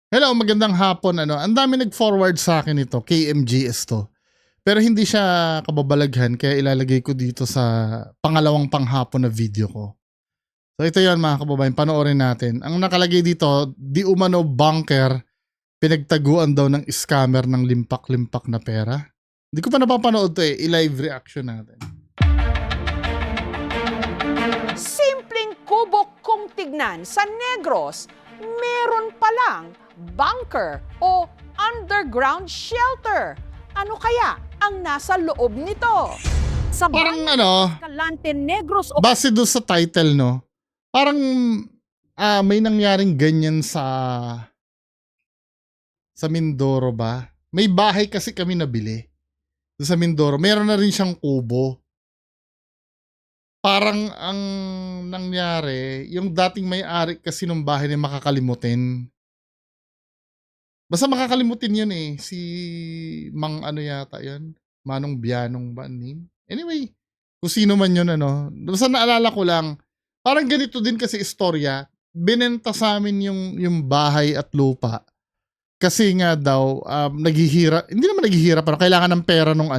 Hello, magandang hapon. Ang dami nag-forward sa akin ito, KMGS 'to. Pero hindi siya kababalaghan kaya ilalagay ko dito sa pangalawang panghapon na video ko. So ito 'yon mga kababayan, panoorin natin. Ang nakalagay dito, di umano bunker, pinagtaguan daw ng scammer ng limpak-limpak na pera. Hindi ko pa napapanood 'to i-live reaction natin. Simpleng kubo kung tignan sa Negros, meron palang bunker o underground shelter. Ano kaya ang nasa loob nito? Sa Parang Escalante Negros o base doon sa title, no? Parang may nangyaring ganyan sa Mindoro ba? May bahay kasi kami nabili doon sa Mindoro. Meron na rin siyang kubo. Parang ang nangyari, yung dating may-ari kasi ng bahay na makakalimutin. Basta makakalimutin yun si Mang ano yata yun, Manong Bianong ba ang name? Anyway, kung sino man yun basta naalala ko lang, parang ganito din kasi istorya, binenta sa amin yung bahay at lupa. Kasi nga daw, hindi naman naghihirap, pero kailangan ng pera nung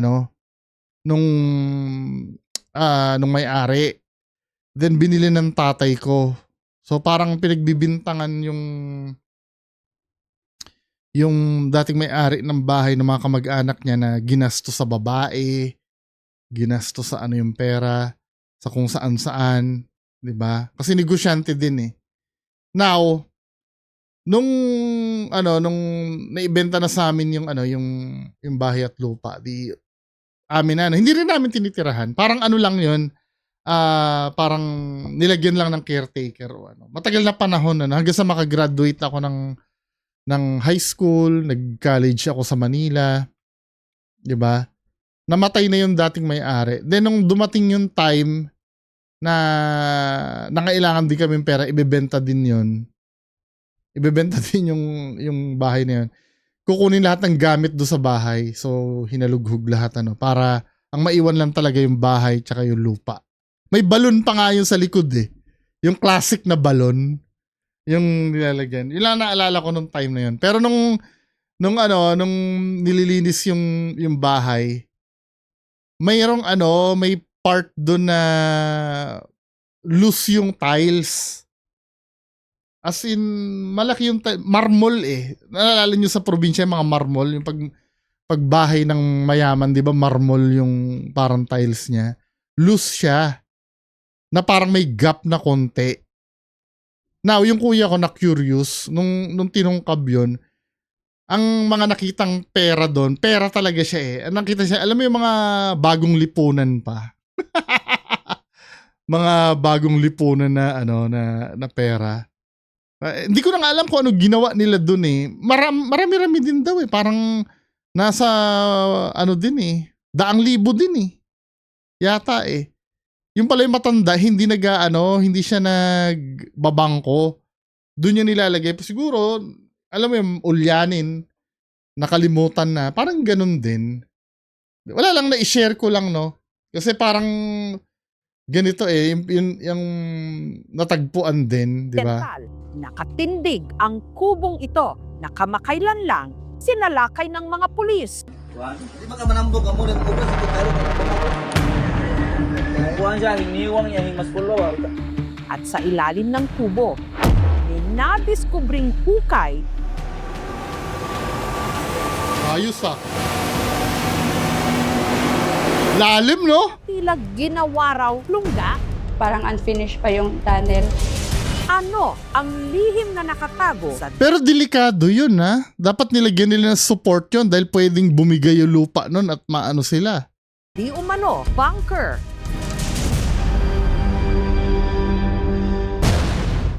may-ari. Then binili ng tatay ko. So parang pinagbibintangan yung dating may-ari ng bahay ng mga kamag-anak niya na ginasto sa babae, ginasto sa yung pera, sa kung saan-saan, 'di ba? Kasi negosyante din Now, nung naibenta na sa amin yung bahay at lupa, di amin na, hindi rin namin tinitirahan. Parang lang 'yun, parang nilagyan lang ng caretaker o Matagal na panahon hanggang sa makagraduate ako ng high school, nag-college ako sa Manila, 'di ba? Namatay na yung dating may-ari. Then nung dumating yung time na nangailangan din kaming pera, ibebenta din 'yon. Ibebenta din yung bahay na 'yon. Kukunin lahat ng gamit do sa bahay. So hinalughog lahat para ang maiwan lang talaga yung bahay tsaka yung lupa. May balon pa nga yun sa likod Yung classic na balon. Yung nilalagyan. Yun lang naalala ko nung time na yun. Pero nung nililinis yung bahay, may part doon na loose yung tiles. As in, malaki yung marmol Naalala nyo sa probinsya yung mga marmol, yung pagbahay ng mayaman, di ba marmol yung parang tiles niya. Loose siya. Na parang may gap na konti. Now, yung kuya ko na curious, nung tinungkab yun, ang mga nakitang pera doon, pera talaga siya Ang nakita siya, alam mo yung mga bagong lipunan pa. Mga bagong lipunan na pera. Hindi ko na nga alam kung ano ginawa nila doon Marami-rami din daw Parang nasa din daang libo din Yata Yung pala yung matanda, hindi hindi siya nagbabangko. Doon niya nilalagay. Siguro, alam mo yung ulyanin, nakalimutan na. Parang ganun din. Wala lang, na-share ko lang, no? Kasi parang ganito yung natagpuan din, di ba? Nakatindig ang kubong ito na kamakailan lang sinalakay ng mga pulis. Di ba ka manambog ang muna ng ubas? Kuhan siya, hiniwang niya, mas pulo. At sa ilalim ng kubo, may nadiskubring hukay. Ayos Lalim, no? Tila ginawa raw lungga. Parang unfinished pa yung tunnel. Ano ang lihim na nakatago sa Pero delikado yun Dapat nilagyan nila ng support yun dahil pwedeng bumigay yung lupa nun at maano sila. di umano bunker?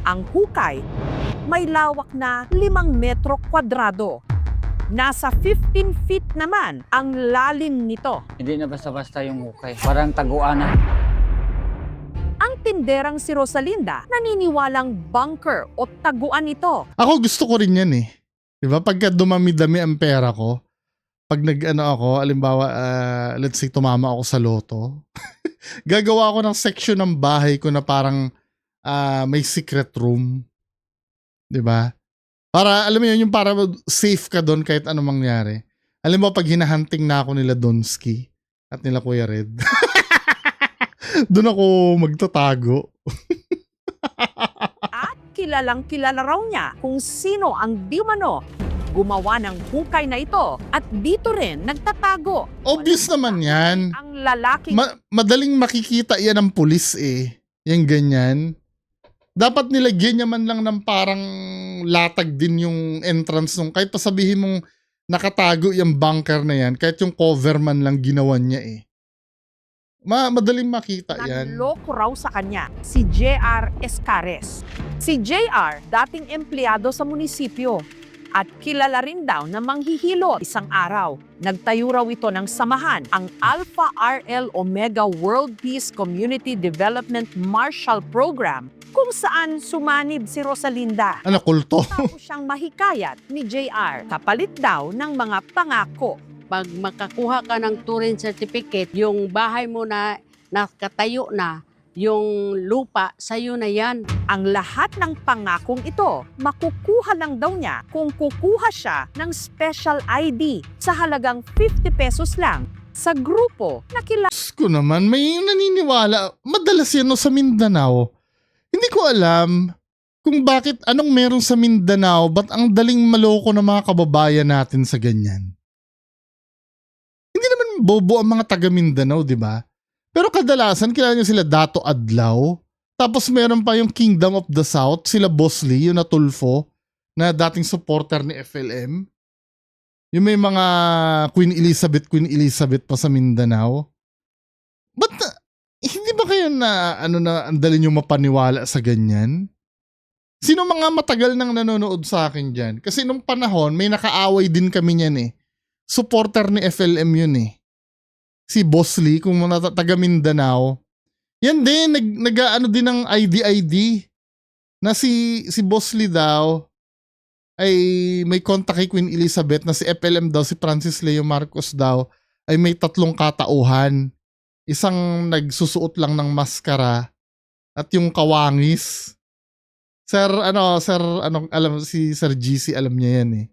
Ang hukay may lawak na 5 metro kwadrado. Nasa 15 feet naman ang lalim nito. Hindi na basta-basta yung hukay. Parang taguan na. Ang tinderang si Rosalinda naniniwalang bunker o taguan ito. Ako gusto ko rin yan Diba? Pagka dumami-dami ang pera ko, pag ako, alimbawa, let's say tumama ako sa loto, gagawa ako ng section ng bahay ko na parang may secret room. 'Di ba? Para, alam mo yun, yung para safe ka doon kahit anong mangyari. Alam mo, pag hinahunting na ako nila Donski at nila Kuya Red, doon ako magtatago. At kilalang kilala raw niya kung sino ang di umano gumawa ng hukay na ito at dito rin nagtatago. Obvious naman yan. Ang lalaki Madaling makikita yan ng pulis eh. Yung ganyan. Dapat nilagyan niya man lang ng parang latag din yung entrance nung kahit pa sabihin mong nakatago yung bunker na yan, kahit yung cover man lang ginawa niya eh. Madaling makita yan. nanloko raw sa kanya, si J.R. Escares. Si J.R. dating empleyado sa munisipyo at kilala rin daw na manghihilot. Isang araw, nagtayo raw ito ng samahan, ang Alpha RL Omega World Peace Community Development Marshall Program, kung saan sumanib si Rosalinda. Ano, kulto? Tapos siyang mahikayat ni JR, kapalit daw ng mga pangako. Pag makakuha ka ng Turing Certificate, yung bahay mo na nakatayo na, yung lupa, sa'yo na yan. Ang lahat ng pangakong ito, makukuha lang daw niya kung kukuha siya ng special ID sa halagang 50 pesos lang sa grupo na kilala Diyos ko naman, may naniniwala. Madalas yan no, sa Mindanao. Hindi ko alam kung bakit, anong meron sa Mindanao, ba't ang daling maloko ng mga kababayan natin sa ganyan. Hindi naman bobo ang mga taga Mindanao, di ba? Pero kadalasan, kilala niyo sila Dato Adlaw. Tapos meron pa yung Kingdom of the South, sila Boss Lee, yung natulfo, na dating supporter ni FLM. Yung may mga Queen Elizabeth pa sa Mindanao. Ba't hindi ba kayo na, ang dali nyo mapaniwala sa ganyan? Sino mga matagal nang nanonood sa akin dyan? Kasi nung panahon, may nakaaway din kami niyan eh. Supporter ni FLM yun eh. Si Boss Lee, kung mga taga Mindanao, yan din, nag-ano din ng ID na si Boss Lee daw ay may contact kay Queen Elizabeth na si FLM daw, si Francis Leo Marcos daw ay may 3 katauhan. Isang nagsusuot lang ng maskara at yung kawangis. Sir, alam si Sir GC, alam niya yan eh.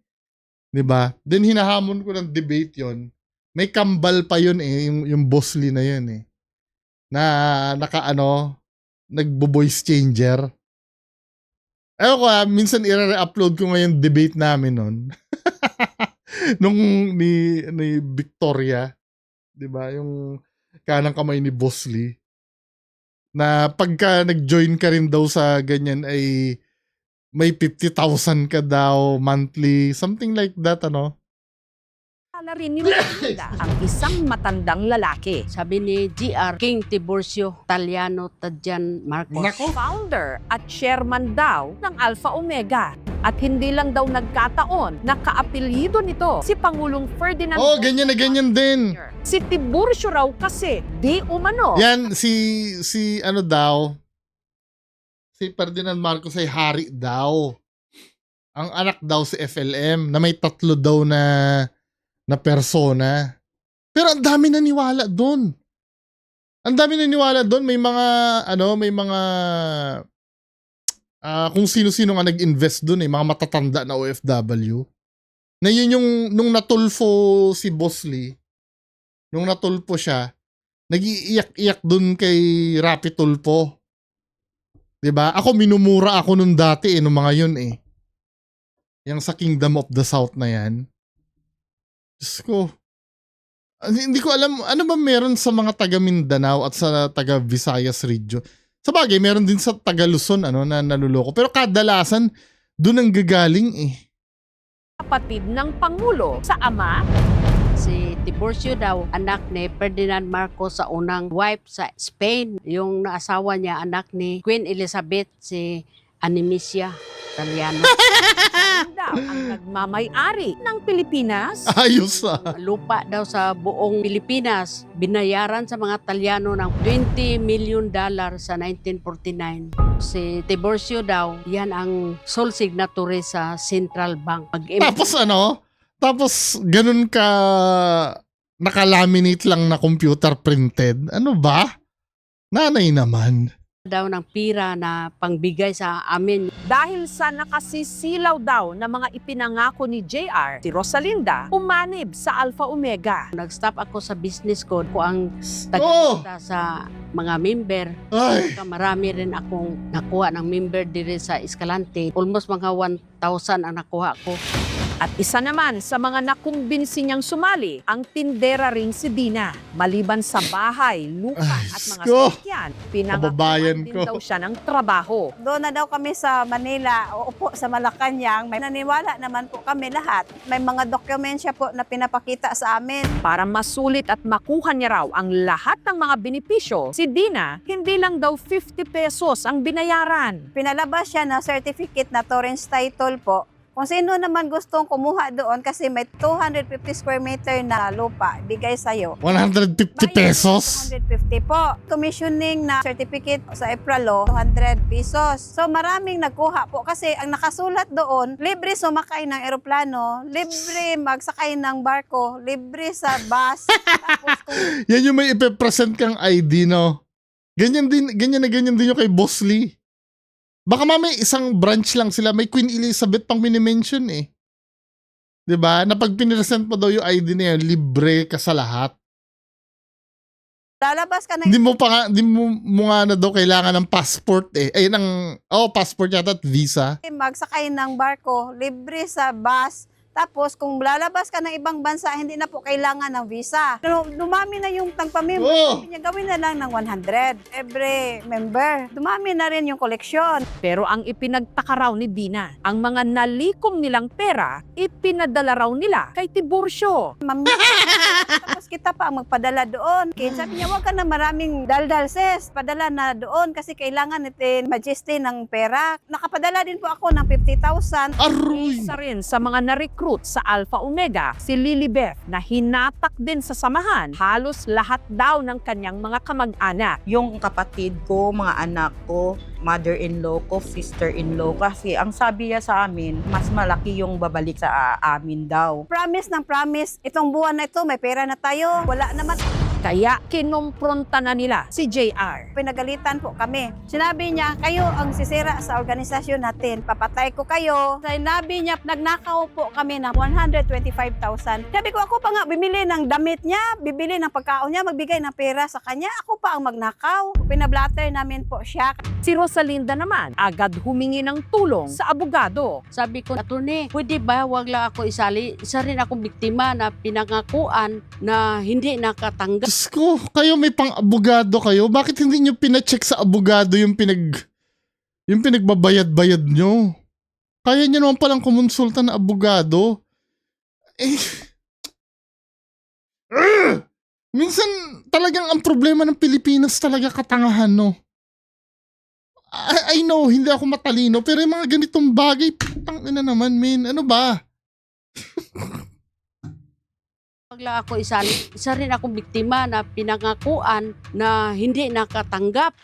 'Di ba? Then hinahamon ko ng debate 'yon. May kambal pa 'yun eh, yung Boss Lee na 'yun eh. Na nagbo-voice changer. Ewan ko minsan i-re-upload ko ngayon debate namin nun. Nung ni Victoria, 'di ba? Yung kanang kamay ni Boss Lee. Na pagka nag-join ka rin daw sa ganyan ay may 50,000 ka daw monthly, something like that, ano? rin ni Rosalinda, ang isang matandang lalaki. Sabi ni GR, King Tiburcio Taliano Tadjan Marcos. Nako. Founder at chairman daw ng Alpha Omega. At hindi lang daw nagkataon na kaapelyido nito si Pangulong Ferdinand Oh, ganyan na ganyan din. Si Tiburcio raw kasi di umano. Yan, si ano daw, si Ferdinand Marcos ay hari daw. Ang anak daw si FLM na may 3 daw na persona. Pero ang dami naniwala doon. Ang dami naniwala doon. May mga kung sino-sino nga nag-invest doon eh, mga matatanda na OFW. Na yun yung, nung natulfo si Boss Lee, nung natulfo siya, nag-iiyak-iyak doon kay Rapi Tulfo. 'Di ba? Ako minumura ako nung dati eh, nung mga yun eh. Yang sa Kingdom of the South na yan. Diyos ko. Hindi ko alam, ano ba meron sa mga taga Mindanao at sa taga Visayas region? Sa bagay, meron din sa taga Luzon na naluloko. Pero kadalasan, doon ang gagaling eh. Kapatid ng Pangulo sa ama. Si Tiburcio daw, anak ni Ferdinand Marcos sa unang wife sa Spain. Yung naasawa niya, anak ni Queen Elizabeth, si Animisia Taliano. Daw ang nagmamay-ari ng Pilipinas. Ayos ah. Lupa daw sa buong Pilipinas, binayaran sa mga Talyano ng $20 million sa 1949. Si Tiburcio daw, yan ang sole signatory sa Central Bank. Tapos ganun ka nakalaminate lang na computer printed. Ano ba? Nanay naman. daw ng pira na pangbigay sa amin. Dahil sa nakasisilaw daw na mga ipinangako ni JR, si Rosalinda umanib sa Alpha Omega. Nag-stop ako sa business ko ang Oh! tagakita sa mga member. Ay! Marami rin akong nakuha ng member dire sa Escalante. Almost mga 1,000 ang nakuha ko. At isa naman sa mga nakumbinsi niyang sumali, ang tindera ring si Dina. Maliban sa bahay, lupa Ay, at mga ko. sasakyan, Kababayan pinangakuan din ko. daw siya ng trabaho. Doon na daw kami sa Manila, uupo sa Malacanang. May naniwala naman po kami lahat. May mga dokumensya po na pinapakita sa amin. Para masulit at makuha niya raw ang lahat ng mga benepisyo, si Dina, hindi lang daw 50 pesos ang binayaran. Pinalabas siya na certificate na Torrens title po. Kung sino naman gustong kumuha doon kasi may 250 square meter na lupa, bigay sa'yo. 150 pesos? 250 po. Commissioning na certificate sa Epralo, 200 pesos. So maraming nagkuha po kasi ang nakasulat doon, libre sumakay ng eroplano, libre magsakay ng barko, libre sa bus. Tapos kung Yan yung may ipepresent kang ID, no? Ganyan din yung kay Boss Lee. Baka may isang branch lang sila, may Queen Elizabeth pang minimension eh. 'Di ba? Na pag piniresent mo daw yung ID na yun, libre ka sa lahat. lalabas ka na Hindi mo nga na daw kailangan ng passport eh. Ayun ang, passport yata at visa. magsakay ng barko, libre sa bus. Tapos kung lalabas ka ng ibang bansa, hindi na po kailangan ng visa. Pero dumami na yung tagpamember. Oh! Sabi niya, gawin na lang ng 100 every member. Dumami na rin yung koleksyon. Pero ang ipinagtaka raw ni Dina, ang mga nalikom nilang pera, ipinadala raw nila kay Tiburcio. Tapos kita pa ang magpadala doon. Kaya sabi niya, wag ka na maraming daldal sis. Padala na doon kasi kailangan natin majesty ng pera. Nakapadala din po ako ng 50,000. Aroy! Isa rin sa mga na-recruit sa Alpha Omega, si Lilibeth na hinatak din sa samahan halos lahat daw ng kanyang mga kamag-anak. Yung kapatid ko, mga anak ko, mother-in-law ko, sister-in-law. Kasi ang sabi niya sa amin, mas malaki yung babalik sa amin daw. Promise ng promise, itong buwan na ito, may pera na tayo. Wala naman. Kaya kinumpronta na nila si JR. Pinagalitan po kami. Sinabi niya, kayo ang sisira sa organisasyon natin. Papatay ko kayo. Sinabi niya, nagnakaw po kami ng 125,000. Sabi ko, ako pa nga bibili ng damit niya, bibili ng pagkaon niya, magbigay ng pera sa kanya. Ako pa ang magnakaw. Pinablatter namin po siya. Si Rosalinda naman agad humingi ng tulong sa abogado. Sabi ko, attorney, pwede ba wag lang ako isali? Isa rin akong biktima na pinangakuan na hindi nakatanggap. Diyos ko, kayo may pang-abogado kayo. Bakit hindi nyo pina-check sa abogado yung pinagbabayad-bayad nyo? Kaya nyo naman palang kumonsulta na abogado. Eh, minsan talagang ang problema ng Pilipinas talaga katangahan, no? I know, hindi ako matalino, pero yung mga ganitong bagay, tangina naman, men. Ano ba? Wag lang ako isali. Isa rin akong biktima na pinangakuan na hindi nakatanggap.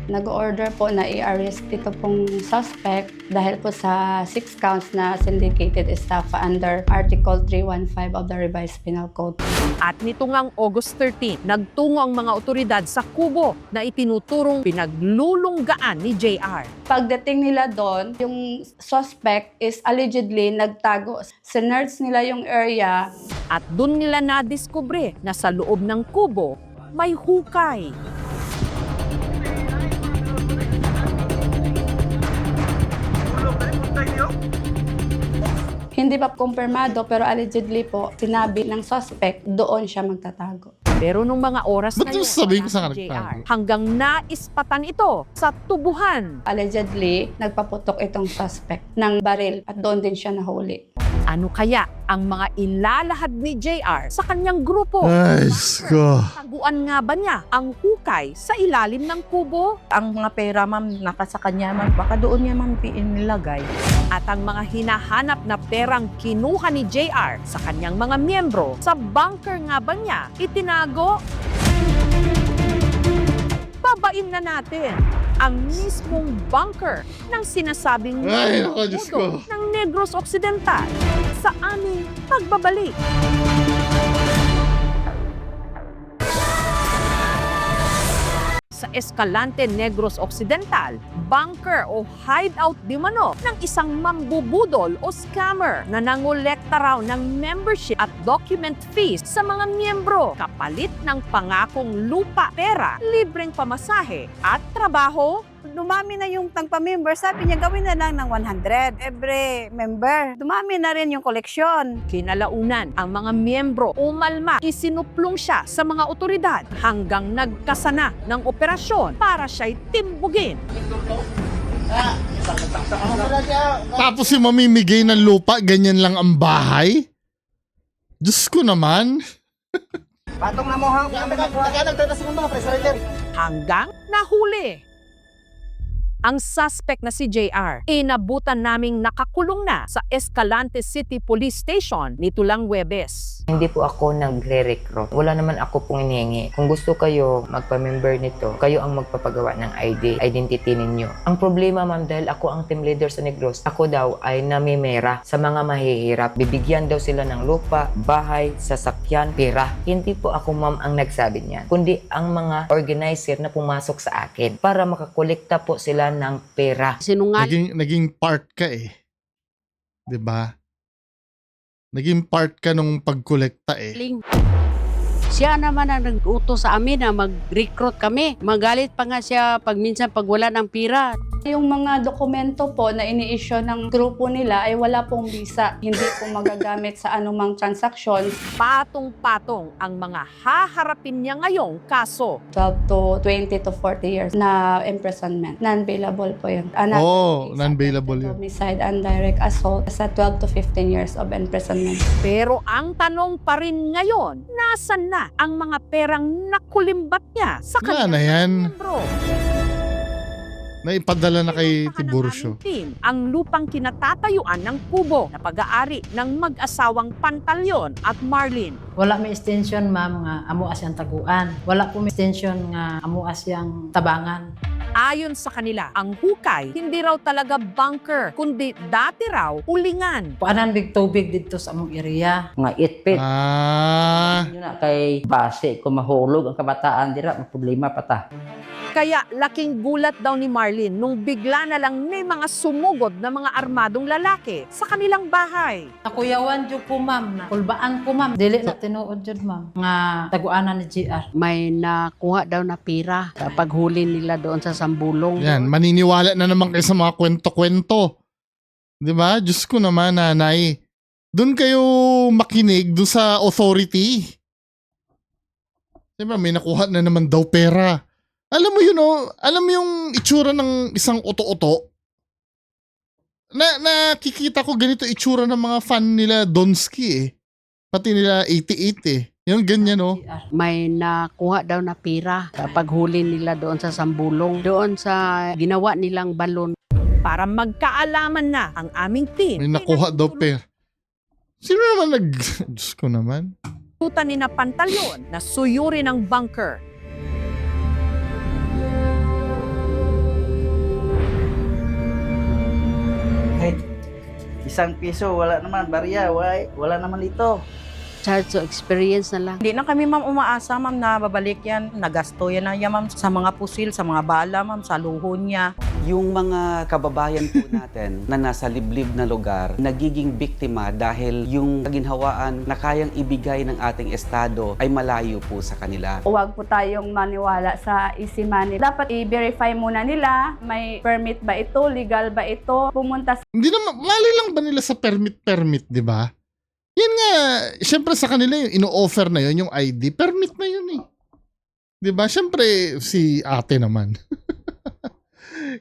Nag-order po na i-arrest ito pong suspect dahil po sa 6 counts na syndicated estafa under Article 315 of the Revised Penal Code. At nito ngang August 13, nagtungo ang mga otoridad sa kubo na itinuturong pinaglulunggaan ni JR. Pagdating nila doon, yung suspect is allegedly nagtago. Sinerch nila yung area. At doon nila nadiskubre na sa loob ng kubo may hukay. Hindi pa kumpirmado pero allegedly po, sinabi ng suspect doon siya magtatago. Pero nung mga oras Ba't na yun, yung sabihin ko wala sa si nagtago? JR. Hanggang naispatan ito sa tubuhan. Allegedly, nagpaputok itong suspect ng baril at doon din siya nahuli. Ano kaya ang mga ilalahad ni JR sa kanyang grupo? Ay, Diyos ko. Taguan nga ba niya ang hukay sa ilalim ng kubo? Ang mga pera, ma'am, nakasa kanya, ma'am. Baka doon niya, ma'am, nilagay. At ang mga hinahanap na perang kinuha ni JR sa kanyang mga miyembro, sa bunker nga ba niya itinago? Babain na natin ang mismong bunker ng sinasabing Ay, nako, Diyos ko. mundo ng Negros Occidental sa aming pagbabalik. sa Escalante Negros Occidental, bunker o hideout di mano ng isang mambubudol o scammer na nangolekta raw ng membership at document fees sa mga miyembro kapalit ng pangakong lupa, pera, libreng pamasahe at trabaho. Dumami na yung tagpa-member. Sabi niya, gawin na lang ng 100 every member. Dumami na rin yung koleksyon. Kinalaunan, ang mga miyembro umalma, isinuplong siya sa mga otoridad hanggang nagkasana ng operasyon para siya'y timbugin. Tapos yung mamimigay ng lupa, ganyan lang ang bahay? Diyos ko naman. Patong na mo ha. Nagkanag 30 segundo, press rider. Hanggang nahuli. Ang suspect na si JR, inabutan naming nakakulong na sa Escalante City Police Station nito lang Huwebes. Hindi po ako nagre-recruit. Wala naman ako pong inihingi. Kung gusto kayo magpa-member nito, kayo ang magpapagawa ng identity ninyo. Ang problema ma'am, dahil ako ang team leader sa Negros, ako daw ay namimera sa mga mahihirap. Bibigyan daw sila ng lupa, bahay, sasakyan, pera. Hindi po ako ma'am ang nagsabi niyan, kundi ang mga organizer na pumasok sa akin para makakolekta po sila ng pera. Sinungaling. Naging part ka eh. 'Di ba? Naging part ka nung pagkolekta eh. Siya naman ang nag-utos sa amin na mag-recruit kami. Magalit pa nga siya pag minsan pag wala ng pira. Yung mga dokumento po na ini-issue ng grupo nila ay wala pong visa. Hindi po magagamit sa anumang transaksyon. Patong-patong ang mga haharapin niya ngayong kaso. 12 to 20 to 40 years na imprisonment. Non-bailable po yun. Non-bailable yun. Homicide and direct assault sa 12 to 15 years of imprisonment. Pero ang tanong pa rin ngayon, nasan na ang mga perang nakulimbat niya sa Wala kanyang na yan. miyembro? Naipadala na kay Pinuntahan ng Tiburcio. aming team ang lupang kinatatayuan ng kubo na pag-aari ng mag-asawang Pantalyon at Marlin. Wala may extension ma'am nga amo asyang taguan. Wala po may extension nga amo asyang tabangan. Ayon sa kanila, ang hukay hindi raw talaga bunker, kundi dati raw ulingan. Kuanan big tubig dito sa among area. Mga itpit. Yun na kay base kung mahulog ang kabataan dira, may problema pa ta. Kaya laking gulat daw ni Marlin nung bigla na lang may mga sumugod na mga armadong lalaki sa kanilang bahay. Nakuyawan jud ko ma'am, na kulbaan ko ma'am. Dili na tinuod jud ma'am nga taguanan ni GR. May nakuha daw na pira kapag huli nila doon sa Sambulong. Yan, maniniwala na naman kayo sa mga kwento-kwento. 'Di ba? Diyos ko naman, nanay. Doon kayo makinig doon sa authority. Diba, may nakuha na naman daw pera. Alam mo yun, alam mo yung itsura ng isang oto-oto? Nakikita ko ganito itsura ng mga fan nila Donsky eh. Pati nila 88 eh. Yung ganyan May nakuha daw na pira kapag huli nila doon sa Sambulong. Doon sa ginawa nilang balon. Para magkaalaman na ang aming team. May nakuha daw pera. Sino naman Diyos ko naman. Tutan ni na Pantalyon na suyuri ng bunker. Kahit 1 piso, wala naman. Barya, wala naman dito. Charge to experience na lang. Hindi na kami ma'am umaasa ma'am na babalik yan. Nagasto yan na yan ma'am sa mga pusil, sa mga bala ma'am, sa luhon niya. Yung mga kababayan po natin na nasa liblib na lugar, nagiging biktima dahil yung kaginhawaan na kayang ibigay ng ating estado ay malayo po sa kanila. Huwag po tayong maniwala sa easy money. Dapat i-verify muna nila, may permit ba ito, legal ba ito, pumunta sa Hindi naman, mali lang ba nila sa permit, di ba? Yan nga, syempre sa kanila yung ino-offer na yun, yung ID, permit na yun eh. Di ba? Syempre, si ate naman.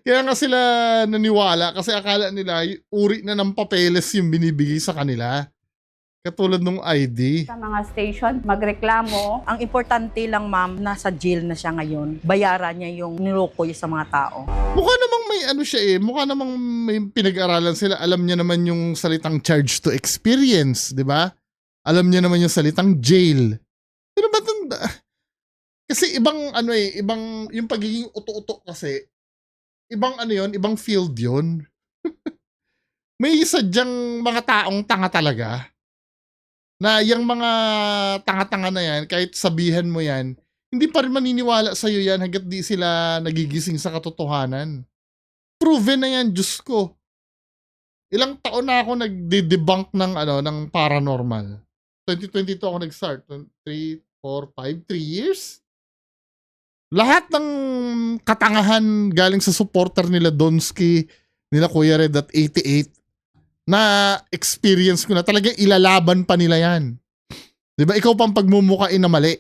Kaya nga sila naniwala kasi akala nila uri na ng papeles yung binibigay sa kanila. Katulad ng ID. mga station, magreklamo. Ang importante lang ma'am, nasa jail na siya ngayon. Bayaran niya yung niloko niya sa mga tao. Mukha namang may ano siya eh. Mukha namang may pinag-aralan sila. Alam niya naman yung salitang charge to experience, di ba? Alam niya naman yung salitang jail. Pero ba't kasi ibang ano eh, ibang yung pagiging uto-uto kasi, ibang ano yun, ibang field yun. May sadyang mga taong tanga talaga. Na yung mga tanga-tanga na yan, kahit sabihan mo yan, hindi pa rin maniniwala sa'yo yan hanggat di sila nagigising sa katotohanan. Proven na yan, Diyos ko. Ilang taon na ako nagde-debunk ng paranormal. 2022 ako nag-start. 3 years? Lahat ng katangahan galing sa supporter nila Donsky, nila Kuya Red at 88, na experience ko na talaga ilalaban pa nila yan. Diba? Ikaw pang pagmumukain na mali.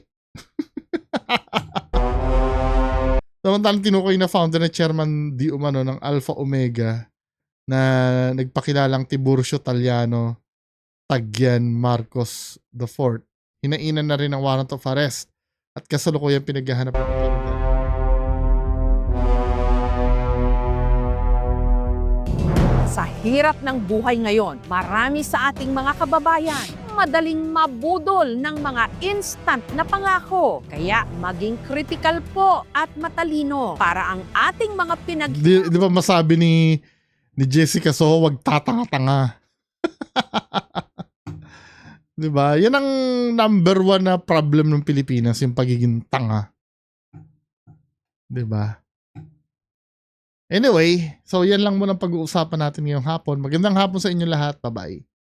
Samantalang tinukoy na founder na chairman di umano ng Alpha Omega na nagpakilalang Tiburcio Taliano Tagyan Marcos IV. Hinainan na rin ang warrant of arrest at kasalukuyan pinaghahanap ng otoridad. Sa hirap ng buhay ngayon, marami sa ating mga kababayan madaling mabudol ng mga instant na pangako. Kaya maging critical po at matalino para ang ating mga Di ba masabi ni Jessica Soho, wag tatanga-tanga. Di ba? Yan ang number 1 na problem ng Pilipinas, yung pagiging tanga. Di ba? Anyway, so yan lang muna pag-uusapan natin ngayong hapon. Magandang hapon sa inyo lahat. Bye-bye.